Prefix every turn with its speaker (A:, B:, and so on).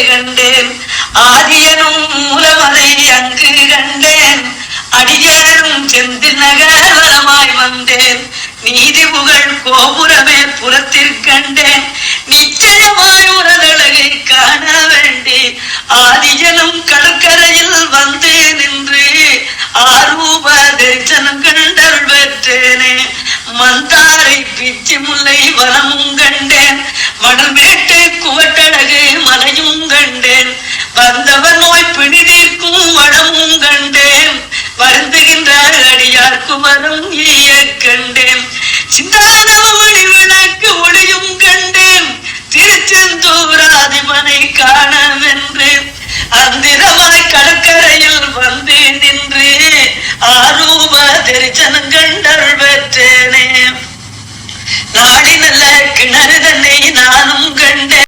A: கண்டேன். ஆதியனும் மூலமதை அங்கு கண்டேன். அடியாரும் செந்தில் நகரமாய் வந்தேன். நீதி புகழ் கோபுரமே புறத்திற்கண்டேன். நிச்சயமாய் உனதழகை காண வேண்டி ஆதியனும் கடற்கரையில் வந்து நின்று ஆரூப தரிசனம் கண்டல் பெற்றேனே. மந்தாரை பிச்சி முல்லை வனமும் கண்டேன். மணல்மேட்டு குவட்டழகு மலையும் கண்டேன். வந்தவர் நோய் பிணிதீர்க்கும் வளமும் கண்டேன். வருந்துகின்ற அடியார்க்கு வரும் ஈய கண்டேன். சிந்தானமணி விளக்கு ஒளியும் கண்டேன். திருச்செந்தூராதிபனை காணவென்று அந்திரமாய் கடற்கரையில் வந்து நின்று ஆரூப தரிசனம் கண்டல் பெற்றேனே. நாடி நல்ல கிணறு தன்னை நானும் கண்டேன்.